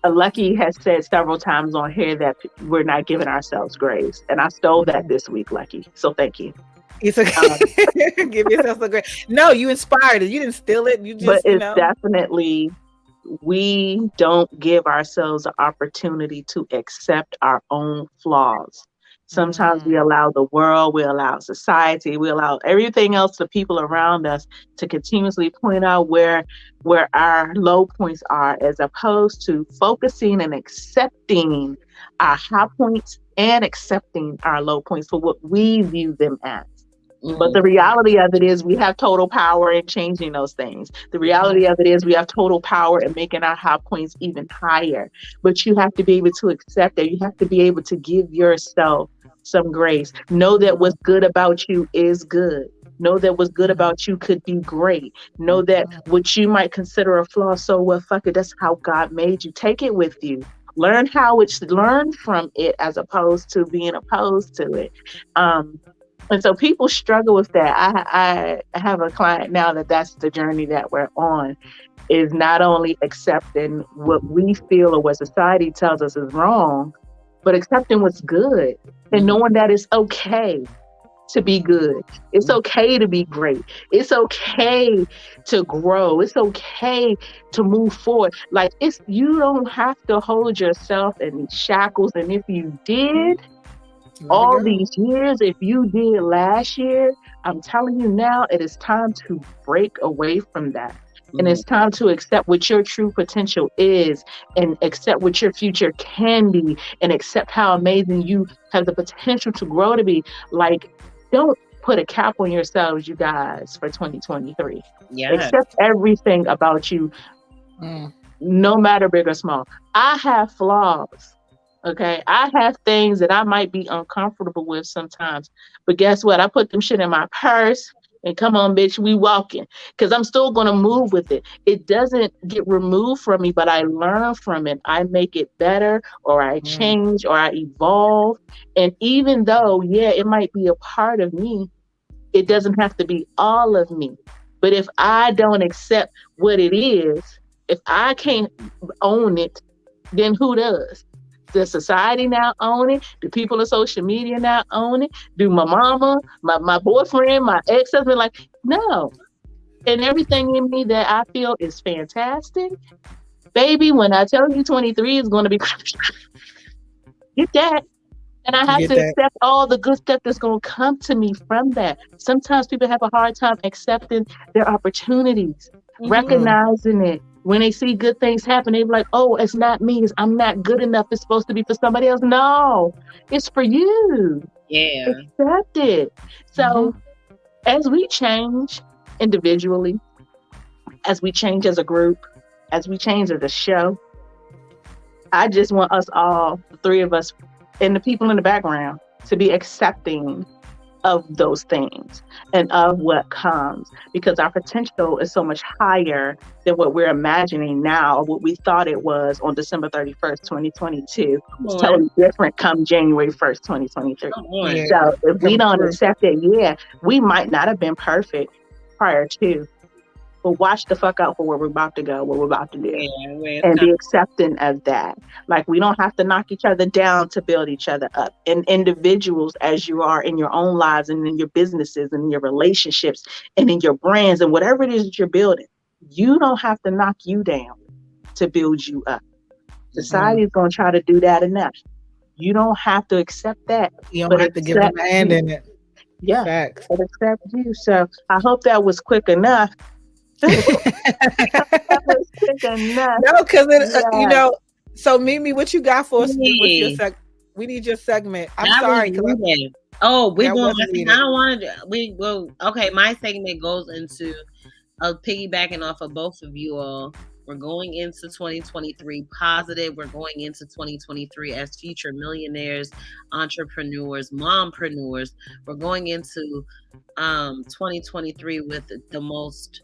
Lucky has said several times on here that we're not giving ourselves grace. And I stole that this week, Lucky. So thank you. It's okay. Give yourself a great. No, you inspired it. You didn't steal it. You just. But it's definitely, we don't give ourselves the opportunity to accept our own flaws. Sometimes we allow the world, we allow society, we allow everything else, the people around us, to continuously point out where our low points are, as opposed to focusing and accepting our high points and accepting our low points for what we view them as. But the reality of it is we have total power in changing those things. The reality of it is we have total power in making our high points even higher. But you have to be able to accept that. You have to be able to give yourself some grace. Know that what's good about you is good. Know that what's good about you could be great. Know that what you might consider a flaw, so well, fuck it, that's how God made you. Take it with you. Learn from it as opposed to being opposed to it. And so people struggle with that. I have a client now that's the journey that we're on, is not only accepting what we feel or what society tells us is wrong, but accepting what's good and knowing that it's okay to be good. It's okay to be great. It's okay to grow. It's okay to move forward. Like, you don't have to hold yourself in these shackles. And if you did, all these years, if you did last year, I'm telling you now, it is time to break away from that. And it's time to accept what your true potential is, and accept what your future can be, and accept how amazing you have the potential to grow to be. Like, don't put a cap on yourselves, you guys, for 2023. Accept everything about you, no matter big or small. I have flaws. Okay, I have things that I might be uncomfortable with sometimes, but guess what? I put them shit in my purse And come on, bitch, we walking. Because I'm still going to move with it. It doesn't get removed from me, but I learn from it. I make it better, or I change, or I evolve. And even though, yeah, it might be a part of me, it doesn't have to be all of me. But if I don't accept what it is, if I can't own it, then who does? Does society now own it? Do people on social media now own it? Do my mama, my boyfriend, my ex-husband? Like, no. And everything in me that I feel is fantastic. Baby, when I tell you 23 is going to be, get that. And I have to accept all the good stuff that's going to come to me from that. Sometimes people have a hard time accepting their opportunities, recognizing it. When they see good things happen, they're like, oh, it's not me. I'm not good enough. It's supposed to be for somebody else. No, it's for you. Yeah. Accept it. So as we change individually, as we change as a group, as we change as a show, I just want us all, the three of us, and the people in the background, to be accepting of those things and of what comes, because our potential is so much higher than what we're imagining now, what we thought it was on December 31st, 2022. It's totally different come January 1st, 2023. So if we don't accept it, yeah, we might not have been perfect prior to, but watch the fuck out for where we're about to go, what we're about to do, and be accepting of that. Like, we don't have to knock each other down to build each other up. And individuals, as you are in your own lives and in your businesses and in your relationships and in your brands and whatever it is that you're building, you don't have to knock you down to build you up. Society is going to try to do that enough. You don't have to accept that. You don't have to give them a hand in it. Yeah, facts. But accept you. So I hope that was quick enough. No, because you know. So Mimi, what you got for us? We need your segment. I'm sorry. We're going. I don't want to. We will. Okay, my segment goes into piggybacking off of both of you all. We're going into 2023 positive. We're going into 2023 as future millionaires, entrepreneurs, mompreneurs. We're going into 2023 with the most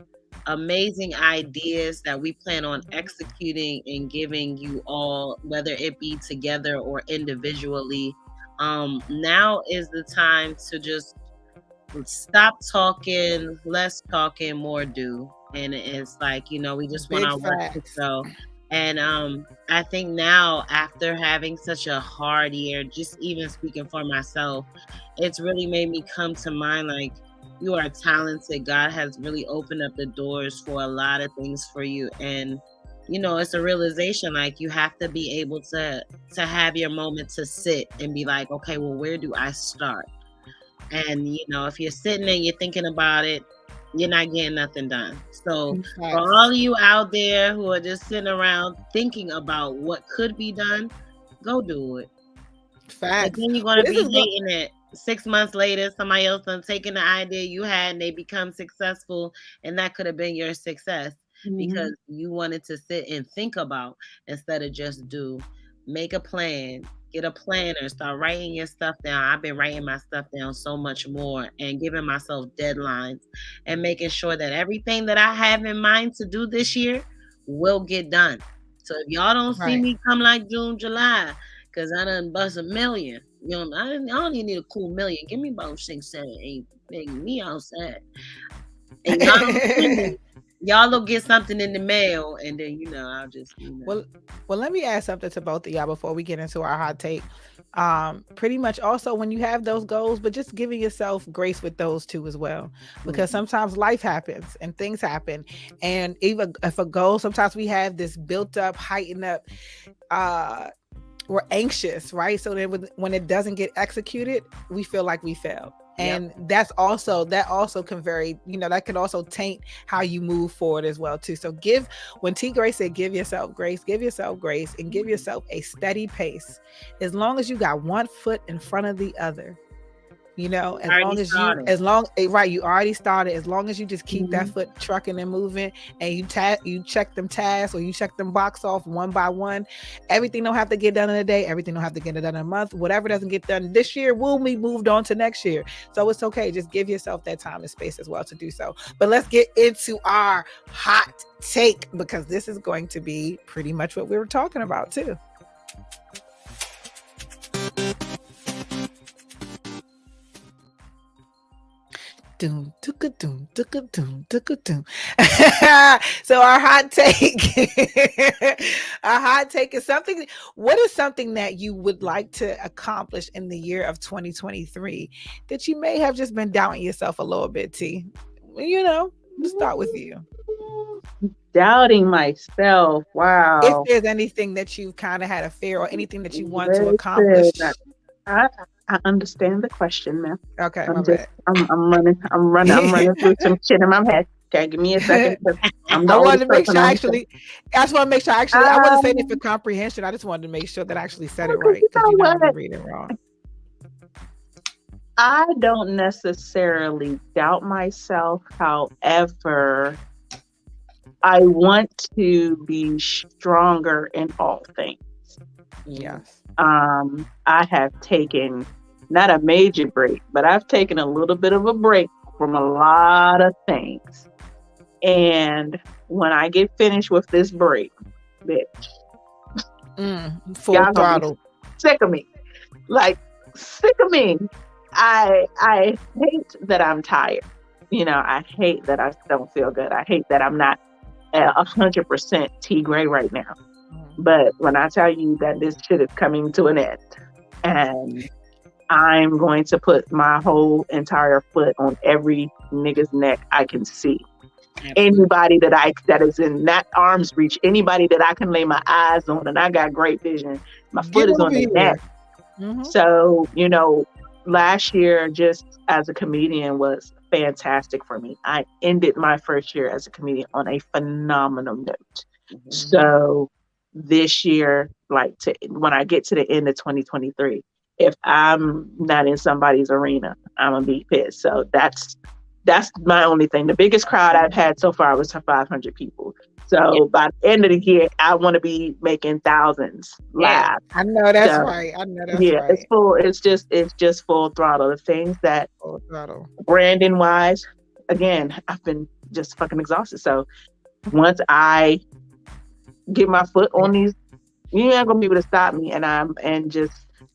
amazing ideas that we plan on executing and giving you all, whether it be together or individually. Now is the time to just stop talking, less talking, more do. And it's like, you know, we just want our work to go. And I think now, after having such a hard year, just even speaking for myself, it's really made me come to mind, like, you are talented. God has really opened up the doors for a lot of things for you. And, you know, it's a realization, like, you have to be able to have your moment to sit and be like, okay, well, where do I start? And, you know, if you're sitting and you're thinking about it, you're not getting nothing done. So for all of you out there who are just sitting around thinking about what could be done, go do it. Facts. And then you're going to be hating it. 6 months later, somebody else done taken the idea you had and they become successful, and that could have been your success because you wanted to sit and think about instead of just do. Make a plan, get a planner, start writing your stuff down. I've been writing my stuff down so much more and giving myself deadlines and making sure that everything that I have in mind to do this year will get done. So if y'all don't see me come like June, July, because I done bust $1 million. You know, I don't even need a cool $1 million. Give me about 6, 7, 8, making me outside. And y'all will get something in the mail, and then, you know, I'll just, you know. Well, let me add something to both of y'all before we get into our hot take. Pretty much also when you have those goals, but just giving yourself grace with those too as well, because sometimes life happens and things happen. And even if a goal, sometimes we have this built up, heightened up, we're anxious, right? So then when it doesn't get executed, we feel like we failed. And that also can vary, you know, that can also taint how you move forward as well too. So when T. Grace said, give yourself grace and give yourself a steady pace. As long as you got one foot in front of the other, You know, as Already long as started. you already started. As long as you just keep that foot trucking and moving, and you check them tasks or you check them box off one by one. Everything don't have to get done in a day. Everything don't have to get done in a month. Whatever doesn't get done this year will be moved on to next year. So it's okay. Just give yourself that time and space as well to do so. But let's get into our hot take, because this is going to be pretty much what we were talking about too. Doom, dooka, doom, dooka, doom, dooka, doom. So our hot take, is something. What is something that you would like to accomplish in the year of 2023 that you may have just been doubting yourself a little bit, T? You know, let's start with you. Doubting myself. Wow. If there's anything that you kind of had a fear or anything that you want to accomplish. I understand the question, man. Okay, I'm running through some shit in my head. Okay, give me a second. I wanted to make sure I want to say this for comprehension. I just wanted to make sure that I actually said it right, because you know I'm reading wrong. I don't necessarily doubt myself. However, I want to be stronger in all things. Yes. I have taken not a major break, but I've taken a little bit of a break from a lot of things. And when I get finished with this break, bitch, full throttle, sick of me. Like, sick of me. I hate that I'm tired. You know, I hate that I don't feel good. I hate that I'm not 100% T-Gray right now. But when I tell you that this shit is coming to an end, and I'm going to put my whole entire foot on every nigga's neck I can see. Anybody that is in that arm's reach, anybody that I can lay my eyes on, and I got great vision, my foot is on their neck. So, you know, last year, just as a comedian, was fantastic for me. I ended my first year as a comedian on a phenomenal note. So this year, when I get to the end of 2023, if I'm not in somebody's arena, I'm gonna be pissed. So that's my only thing. The biggest crowd I've had so far was 500 people. So by the end of the year, I want to be making thousands live. I know that's right. Right. It's full. It's just full throttle. The things that branding wise, again, I've been just fucking exhausted. So once I get my foot on these, you ain't gonna be able to stop me.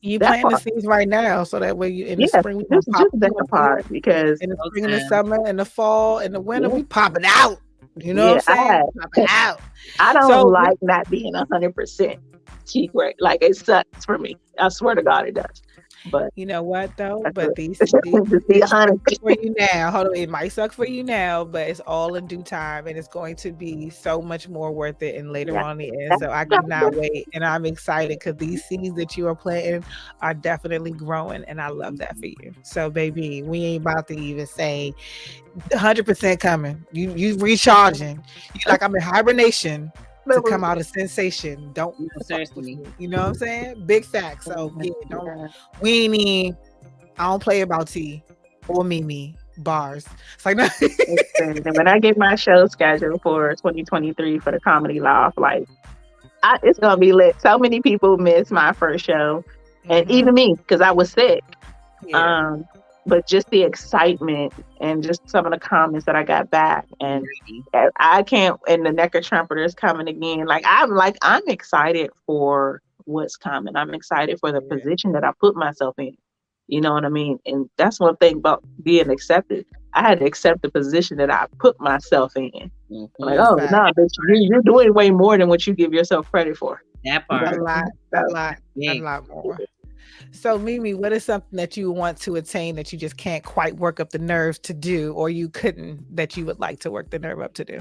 You planting the seeds right now, so that way you in the spring we just that part, because in the spring and the summer and the fall and the winter we pop it out. You know what I'm saying? Pop it out. I don't like not being 100% T-Gray. Like, it sucks for me. I swear to God, it does. But you know what though? But these for you now. Hold on, it might suck for you now, but it's all in due time, and it's going to be so much more worth it and later on the end. So I cannot wait, and I'm excited because these seeds that you are planting are definitely growing, and I love that for you. So baby, we ain't about to even say 100% coming. You recharging. You like I'm in hibernation to come out a sensation. Don't seriously. You know what I'm saying? Big facts. So I don't play about T or Mimi bars. It's like no. When I get my show scheduled for 2023 for the Comedy Loft, it's gonna be lit. So many people missed my first show, and even me, because I was sick. But just the excitement and just some of the comments that I got back, and I can't. And the Necker Trumpeter is coming again. I'm excited for what's coming. I'm excited for the position that I put myself in. You know what I mean? And that's one thing about being accepted. I had to accept the position that I put myself in. Like, oh no, bitch, you're doing way more than what you give yourself credit for. That part. A lot more. So Mimi, what is something that you want to attain that you just can't quite work up the nerves to do, or you couldn't, that you would like to work the nerve up to do?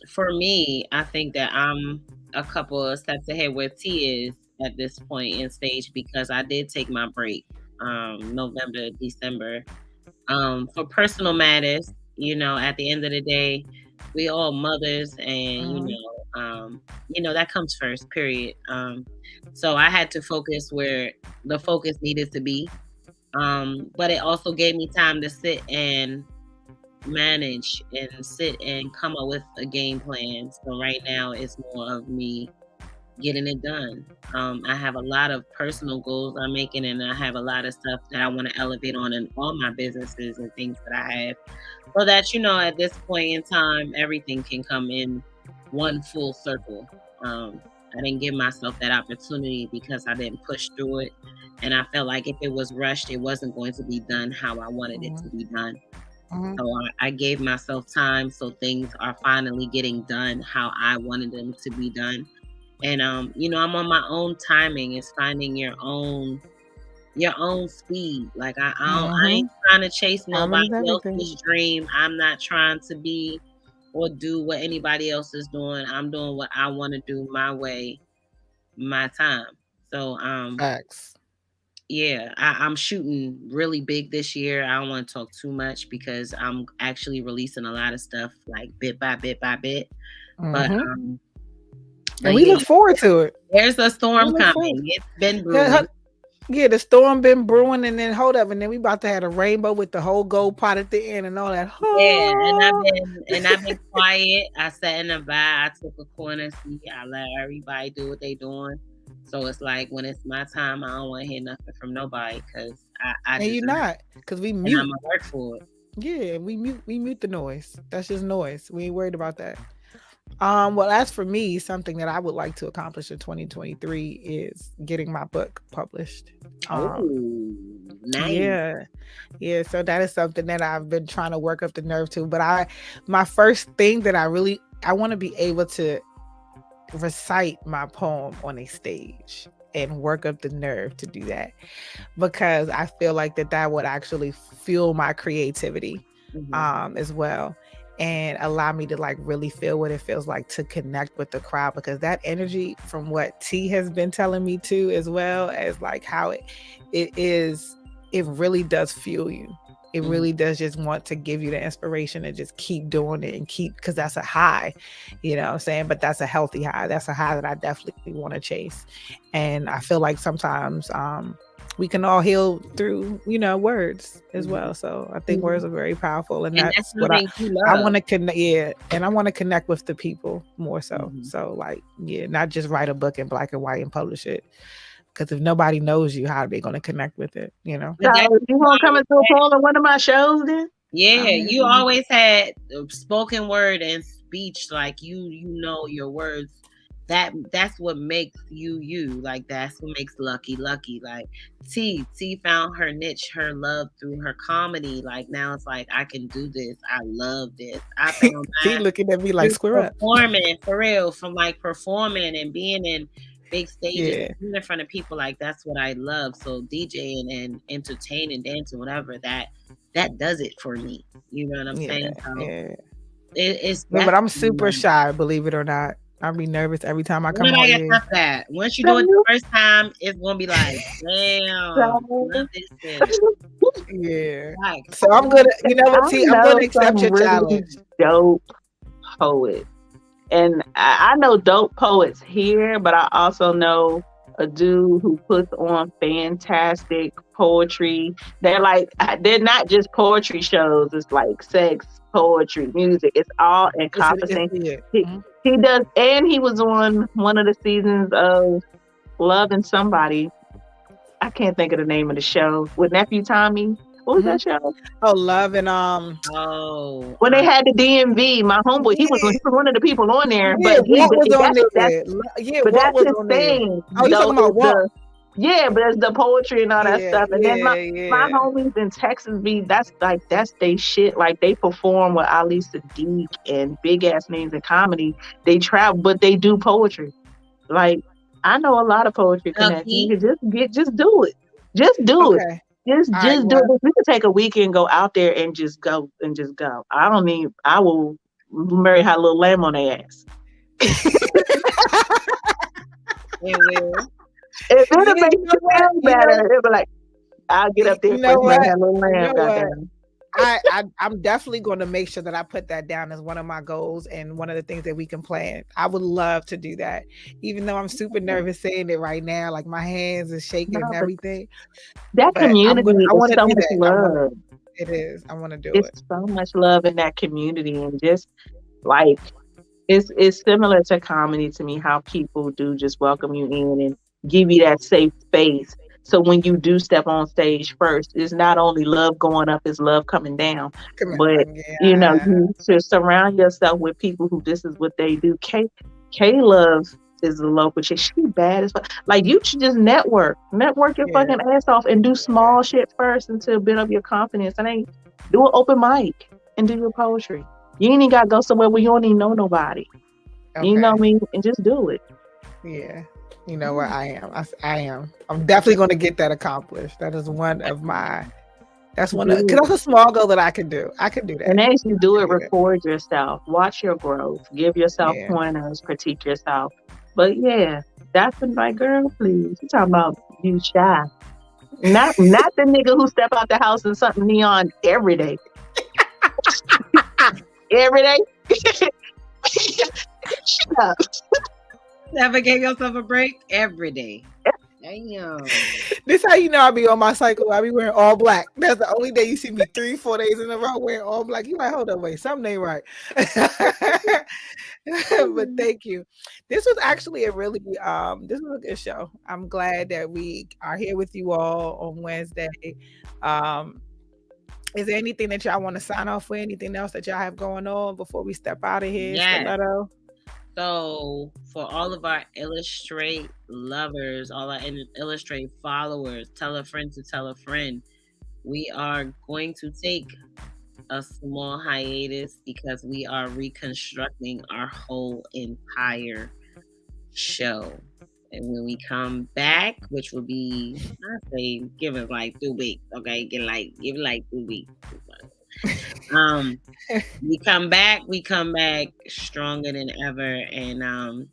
For me, I think that I'm a couple of steps ahead where T is at this point in stage, because I did take my break November, December for personal matters. You know, at the end of the day, we all mothers, and you know that comes first, period. So I had to focus where the focus needed to be. But it also gave me time to sit and manage and sit and come up with a game plan. So right now it's more of me getting it done. I have a lot of personal goals I'm making, and I have a lot of stuff that I want to elevate on in all my businesses and things that I have, so that, at this point in time, everything can come in one full circle. I didn't give myself that opportunity because I didn't push through it, and I felt like if it was rushed, it wasn't going to be done how I wanted it to be done. So I gave myself time, so things are finally getting done how I wanted them to be done. And I'm on my own timing. It's finding your own speed. Like I ain't trying to chase nobody else's dream. I'm not trying to be or do what anybody else is doing. I'm doing what I want to do my way, my time. So Facts. Yeah, I'm shooting really big this year. I don't want to talk too much because I'm actually releasing a lot of stuff like bit by bit by bit. But and we look forward to it. There's a storm coming. It's been brewing. Yeah, the storm been brewing, and then hold up, and then we about to have a rainbow with the whole gold pot at the end and all that. Yeah, and I've been quiet. I sat in the back. I took a corner seat. I let everybody do what they doing. So it's like when it's my time, I don't want to hear nothing from nobody because I. And you're not, because we mute. I'm gonna work for it. Yeah, we mute the noise. That's just noise. We ain't worried about that. Well, as for me, something that I would like to accomplish in 2023 is getting my book published. Nice. Yeah. So that is something that I've been trying to work up the nerve to. But my first thing that I want to be able to recite my poem on a stage and work up the nerve to do that, because I feel like that would actually fuel my creativity as well, and allow me to like really feel what it feels like to connect with the crowd, because that energy, from what T has been telling me too, as well as like how it really does fuel you. It really does just want to give you the inspiration to just keep doing it and because that's a high, you know what I'm saying? But that's a healthy high. That's a high that I definitely want to chase. And I feel like sometimes we can all heal through, words as well. So I think words are very powerful. And that's what I want to connect. Yeah. And I want to connect with the people more so. So not just write a book in black and white and publish it. Because if nobody knows you, how are they going to connect with it? So you want to come into a poem in one of my shows then? Yeah, you always had spoken word and speech. Like you know your words. That's what makes you. Like that's what makes Lucky. Like T found her niche, her love through her comedy. Like now it's like I can do this. I love this. I found T looking at me like square up. Performing for real, from like performing and being in big stages in front of people, like that's what I love. So DJing and entertaining, dancing, whatever, that does it for me. You know what I'm saying? So it's but I'm super shy, believe it or not. I'll be nervous every time I come on here. That. Once you do it the first time, it's gonna be like, damn, love this shit. Yeah. So I'm gonna, I'm gonna accept your challenge. Dope poet. And I know dope poets here, but I also know a dude who puts on fantastic poetry. They're not just poetry shows. It's like sex, poetry, music. It's all encompassing. He does, and he was on one of the seasons of Love and Somebody. I can't think of the name of the show with Nephew Tommy. What was that show? Oh, Love and when they had the DMV, my homeboy, he was one of the people on there. Yeah, but what was on there? But that's his thing. Oh, you talking about what? Yeah, but it's the poetry and all that stuff. And then my homies in Texas that's they shit. Like they perform with Ali Sadiq and big ass names in comedy. They travel, but they do poetry. Like I know a lot of poetry connections. You can just do it. Just do it. Just do it. We could take a weekend, go out there and just go. I will marry her little lamb on their ass. It will. If it'll make you feel better, it'll be like, I'll get up there and marry her little lamb. I'm definitely going to make sure that I put that down as one of my goals and one of the things that we can plan. I would love to do that, even though I'm super nervous saying it right now. Like my hands are shaking and everything. That community I want is to so do much that. love. It is. I want to do It's it. so much love in that community, and just like it's similar to comedy to me, how people do just welcome you in and give you that safe space. So when you do step on stage first, it's not only love going up, it's love coming down. But you should surround yourself with people who this is what they do. K Love is a local chick. She bad as fuck. Like, you should just network your fucking ass off and do small shit first until build up your confidence. And then do an open mic and do your poetry. You ain't even gotta go somewhere where you don't even know nobody. Okay. You know what I mean? And just do it. Yeah. You know where I am. I am. I'm definitely going to get that accomplished. That is one of my. That's one of, because that's a small goal that I can do. I can do that. And as you do it, record yourself, watch your growth, give yourself pointers, critique yourself. But yeah, that's like, girl, please. You talking about you shy? Not the nigga who step out the house in something neon every day. Every day. Shut up. Never gave yourself a break every day. Damn. This how you know I be on my cycle. I be wearing all black. That's the only day you see me 3-4 days in a row wearing all black. You like, hold on, wait, something ain't right. But thank you. This was actually a really this was a good show. I'm glad that we are here with you all on Wednesday. Is there anything that y'all want to sign off with? Anything else that y'all have going on before we step out of here? Yes. So for all of our Illastr8 lovers, all our Illastr8 followers, tell a friend to tell a friend. We are going to take a small hiatus because we are reconstructing our whole entire show. And when we come back, which will be, I say, give us like 2 weeks, okay? Give it like 2 weeks. We come back stronger than ever, and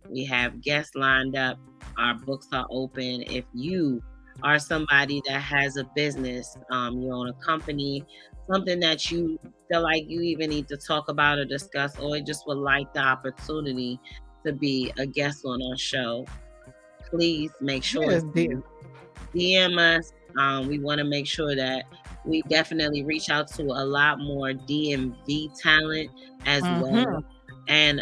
we have guests lined up. Our books are open. If you are somebody that has a business, you own a company, something that you feel like you even need to talk about or discuss, or just would like the opportunity to be a guest on our show, please make sure to DM us. We want to make sure that we definitely reach out to a lot more DMV talent as well, and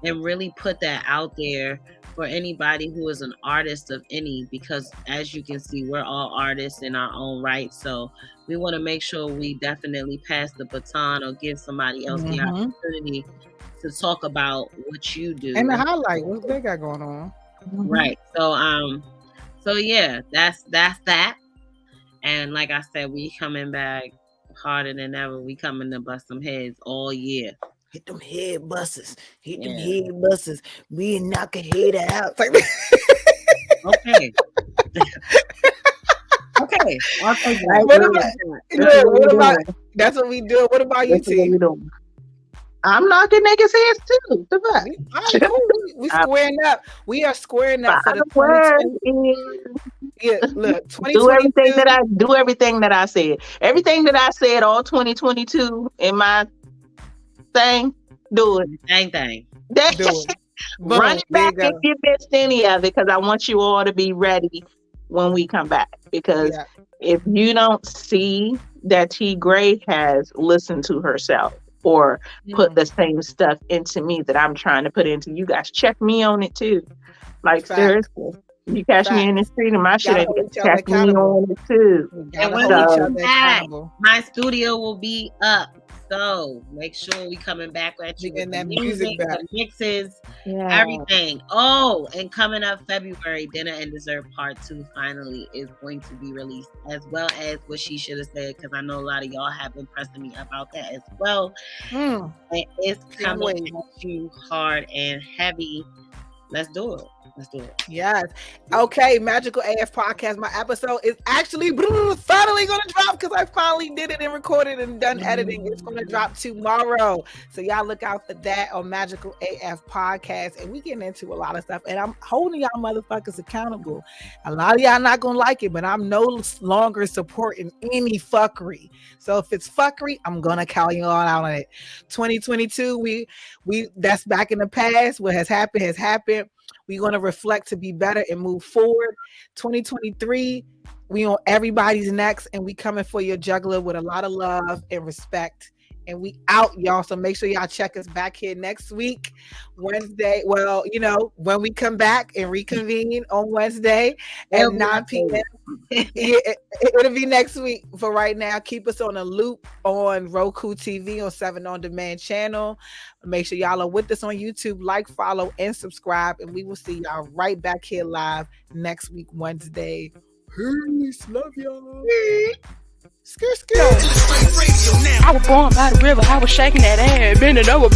really put that out there for anybody who is an artist of any, because as you can see, we're all artists in our own right. So we want to make sure we definitely pass the baton or give somebody else the opportunity to talk about what you do and the highlight what they got going on. Right. So yeah, that's that. And like I said, we coming back harder than ever. We coming to bust some heads all year. Hit them head buses. Hit them head buses. We knock a head out. Okay. Okay. What about that's what we do. What about you, T? I'm knocking niggas' heads too. The fuck? We squaring up. We are squaring up for the 2020. Yeah, look, 2022. Do everything that I said. Everything that I said all 2022 in my thing, do it. Same thing. Do it. Run it back if you missed any of it, because I want you all to be ready when we come back. Because if you don't see that T. Gray has listened to herself or put the same stuff into me that I'm trying to put into you guys, check me on it too. Like, seriously. You catch me in the street and my shit ain't check me on it too. And when we come back, my studio will be up. So make sure we coming back at you with that music back. The mixes, everything. Oh, and coming up February, Dinner and Dessert Part 2 finally is going to be released, as well as What She Should Have Said, because I know a lot of y'all have been pressing me about that as well. And it's coming at you hard and heavy. Let's do it. Let's do it. Yes. Okay, Magical AF Podcast. My episode is actually finally going to drop because I finally did it and recorded and done editing. It's going to drop tomorrow. So y'all look out for that on Magical AF Podcast. And we getting into a lot of stuff. And I'm holding y'all motherfuckers accountable. A lot of y'all not going to like it, but I'm no longer supporting any fuckery. So if it's fuckery, I'm going to call you all out on it. 2022, we that's back in the past. What has happened has happened. We're going to reflect to be better and move forward. 2023, we on everybody's necks, and we coming for your juggler with a lot of love and respect. And we out, y'all. So make sure y'all check us back here next week, Wednesday. Well, you know, when we come back and reconvene on Wednesday at 9 p.m. It'll be next week. For right now, keep us on a loop on Roku TV on 7 On Demand channel. Make sure y'all are with us on YouTube. Like, follow, and subscribe. And we will see y'all right back here live next week, Wednesday. Peace. Love y'all. Skr. Illustrate Radio now. I was born by the river. I was shaking that ass, bending over.